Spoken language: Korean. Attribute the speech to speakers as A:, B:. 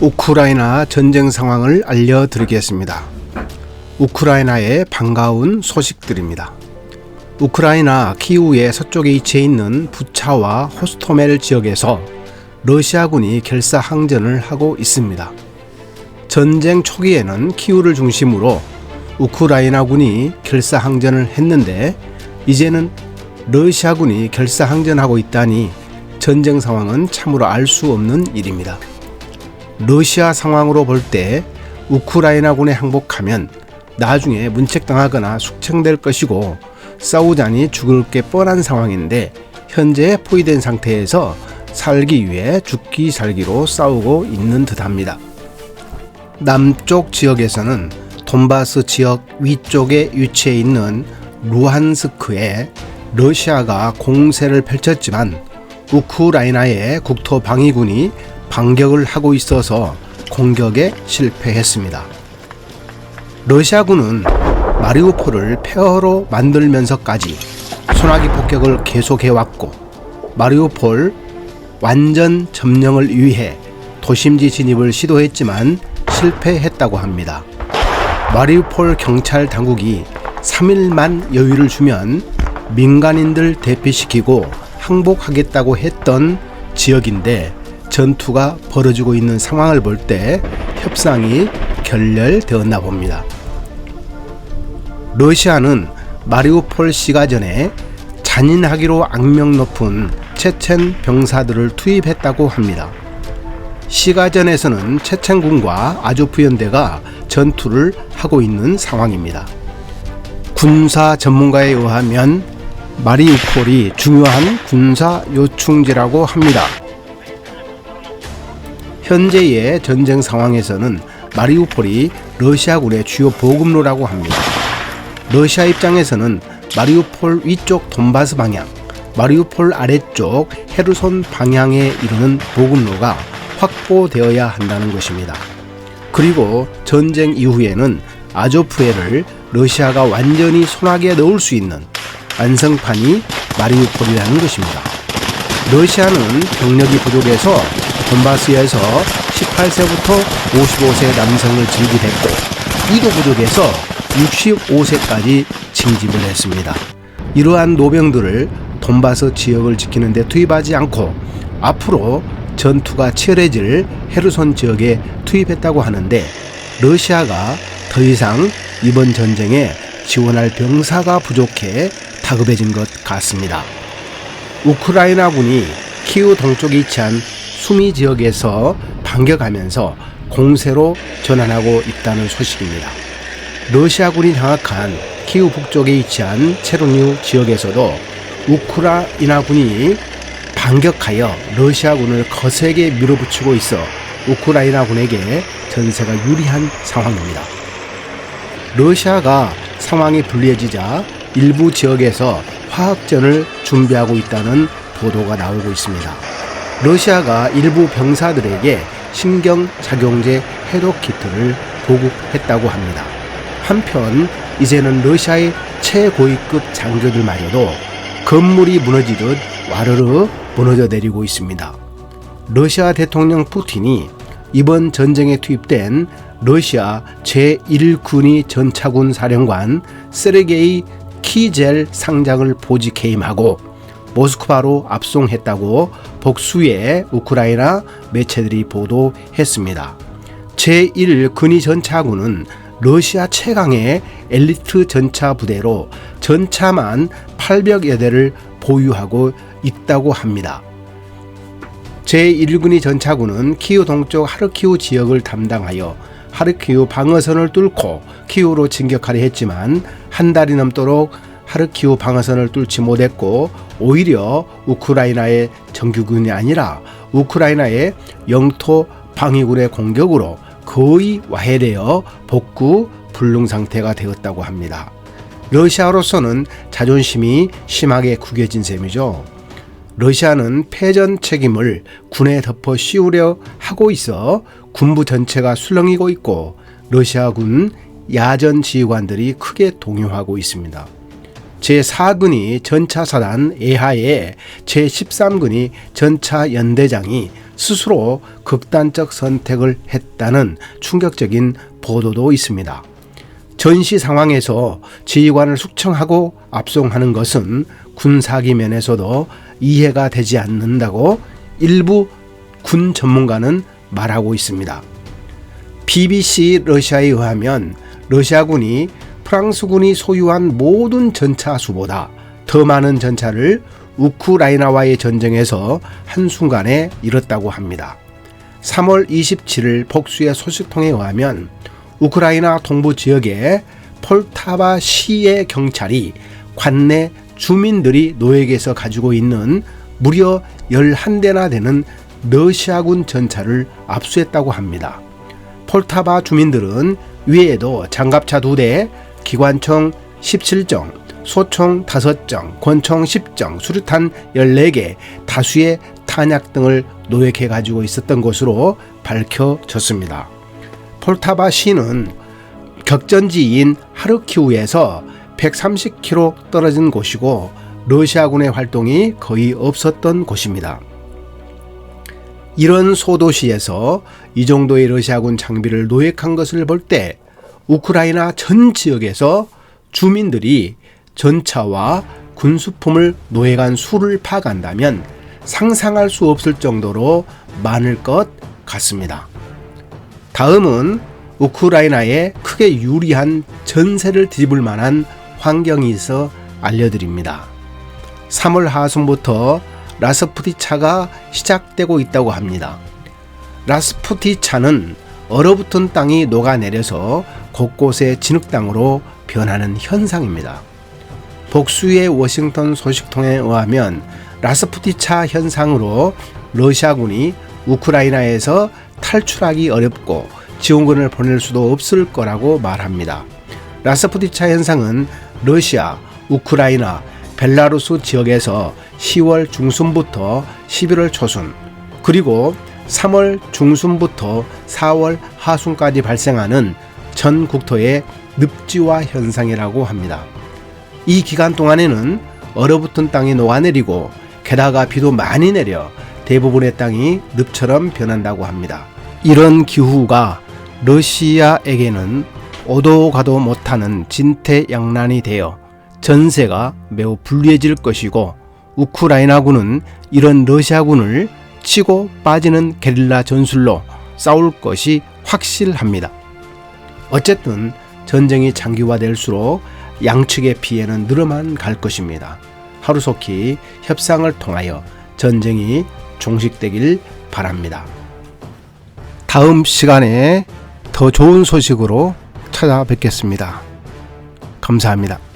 A: 우크라이나 전쟁 상황을 알려드리겠습니다. 우크라이나의 반가운 소식들입니다. 우크라이나 키우의 서쪽에 위치해 있는 부차와 호스토멜 지역에서 러시아군이 결사항전을 하고 있습니다. 전쟁 초기에는 키우를 중심으로 우크라이나군이 결사항전을 했는데 이제는 러시아군이 결사항전하고 있다니 전쟁 상황은 참으로 알 수 없는 일입니다. 러시아 상황으로 볼 때 우크라이나군에 항복하면 나중에 문책당하거나 숙청될 것이고 싸우자니 죽을 게 뻔한 상황인데 현재 포위된 상태에서 살기 위해 죽기 살기로 싸우고 있는 듯합니다. 남쪽 지역에서는 돈바스 지역 위쪽에 위치해 있는 루한스크에 러시아가 공세를 펼쳤지만 우크라이나의 국토방위군이 반격을 하고 있어서 공격에 실패했습니다. 러시아군은 마리우폴을 폐허로 만들면서까지 소나기 폭격을 계속해왔고 마리우폴 완전 점령을 위해 도심지 진입을 시도했지만 실패했다고 합니다. 마리우폴 경찰 당국이 3일만 여유를 주면 민간인들 대피시키고 항복하겠다고 했던 지역인데 전투가 벌어지고 있는 상황을 볼 때 협상이 결렬되었나 봅니다. 러시아는 마리우폴 시가전에 잔인하기로 악명 높은 체첸 병사들을 투입했다고 합니다. 시가전에서는 체첸군과 아조프 연대가 전투를 하고 있는 상황입니다. 군사 전문가에 의하면 마리우폴이 중요한 군사 요충지라고 합니다. 현재의 전쟁 상황에서는 마리우폴이 러시아군의 주요 보급로라고 합니다. 러시아 입장에서는 마리우폴 위쪽 돈바스 방향, 마리우폴 아래쪽 헤르손 방향에 이르는 보급로가 확보되어야 한다는 것입니다. 그리고 전쟁 이후에는 아조프해를 러시아가 완전히 손아귀에 넣을 수 있는 완성판이 마리우폴이라는 것입니다. 러시아는 병력이 부족해서 돈바스에서 18세부터 55세 남성을 징집했고 이도 부족해서 65세까지 징집을 했습니다. 이러한 노병들을 돈바스 지역을 지키는 데 투입하지 않고 앞으로 전투가 치열해질 헤르손 지역에 투입했다고 하는데 러시아가 더 이상 이번 전쟁에 지원할 병사가 부족해 다급해진 것 같습니다. 우크라이나군이 키우 동쪽에 위치한 수미 지역에서 반격하면서 공세로 전환하고 있다는 소식입니다. 러시아군이 장악한 키우 북쪽에 위치한 체르니우 지역에서도 우크라이나군이 반격하여 러시아군을 거세게 밀어붙이고 있어 우크라이나군에게 전세가 유리한 상황입니다. 러시아가 상황이 불리해지자 일부 지역에서 화학전을 준비하고 있다는 보도가 나오고 있습니다. 러시아가 일부 병사들에게 신경작용제 해독 키트를 보급했다고 합니다. 한편 이제는 러시아의 최고위급 장교들마저도 건물이 무너지듯 와르르 무너져 내리고 있습니다. 러시아 대통령 푸틴이 이번 전쟁에 투입된 러시아 제1군이 전차군 사령관 세르게이 키젤 상장을 보직해임하고 모스크바로 압송했다고 복수의 우크라이나 매체들이 보도했습니다. 제1근위 전차군은 러시아 최강의 엘리트 전차 부대로 전차만 800여 대를 보유하고 있다고 합니다. 제1군위 전차군은 키우 동쪽 하르키우 지역을 담당하여 하르키우 방어선을 뚫고 키우로 진격하려 했지만 한 달이 넘도록 하르키우 방어선을 뚫지 못했고 오히려 우크라이나의 정규군이 아니라 우크라이나의 영토 방위군의 공격으로 거의 와해되어 복구 불능 상태가 되었다고 합니다. 러시아로서는 자존심이 심하게 구겨진 셈이죠. 러시아는 패전 책임을 군에 덮어 씌우려 하고 있어 군부 전체가 술렁이고 있고 러시아군 야전 지휘관들이 크게 동요하고 있습니다. 제4근위 전차사단 예하의 제13근위 전차연대장이 스스로 극단적 선택을 했다는 충격적인 보도도 있습니다. 전시 상황에서 지휘관을 숙청하고 압송하는 것은 군사기 면에서도 이해가 되지 않는다고 일부 군 전문가는 말하고 있습니다. BBC 러시아에 의하면 러시아군이 프랑스군이 소유한 모든 전차 수보다 더 많은 전차를 우크라이나와의 전쟁에서 한순간에 잃었다고 합니다. 3월 27일 복수의 소식통에 의하면 우크라이나 동부 지역의 폴타바 시의 경찰이 관내 주민들이 노예계에서 가지고 있는 무려 11대나 되는 러시아군 전차를 압수했다고 합니다. 폴타바 주민들은 위에도 장갑차 2대, 기관총 17정, 소총 5정, 권총 10정, 수류탄 14개, 다수의 탄약 등을 노획해 가지고 있었던 것으로 밝혀졌습니다. 폴타바 시는 격전지인 하르키우에서 130km 떨어진 곳이고 러시아군의 활동이 거의 없었던 곳입니다. 이런 소도시에서 이 정도의 러시아군 장비를 노획한 것을 볼 때 우크라이나 전 지역에서 주민들이 전차와 군수품을 노획한 수를 파악한다면 상상할 수 없을 정도로 많을 것 같습니다. 다음은 우크라이나에 크게 유리한 전세를 뒤집을 만한 환경이 있어 알려드립니다. 3월 하순부터 라스푸티차가 시작되고 있다고 합니다. 라스푸티차는 얼어붙은 땅이 녹아내려서 곳곳에 진흙땅으로 변하는 현상입니다. 복수의 워싱턴 소식통에 의하면 라스푸티차 현상으로 러시아군이 우크라이나에서 탈출하기 어렵고 지원군을 보낼 수도 없을 거라고 말합니다. 라스푸티차 현상은 러시아, 우크라이나, 벨라루스 지역에서 10월 중순부터 11월 초순, 그리고 3월 중순부터 4월 하순까지 발생하는 전 국토의 늪지화 현상이라고 합니다. 이 기간 동안에는 얼어붙은 땅이 녹아내리고 게다가 비도 많이 내려 대부분의 땅이 늪처럼 변한다고 합니다. 이런 기후가 러시아에게는 오도 가도 못하는 진퇴양난이 되어 전세가 매우 불리해질 것이고 우크라이나군은 이런 러시아군을 치고 빠지는 게릴라 전술로 싸울 것이 확실합니다. 어쨌든 전쟁이 장기화될수록 양측의 피해는 늘어만 갈 것입니다. 하루속히 협상을 통하여 전쟁이 종식되길 바랍니다. 다음 시간에 더 좋은 소식으로 찾아뵙겠습니다. 감사합니다.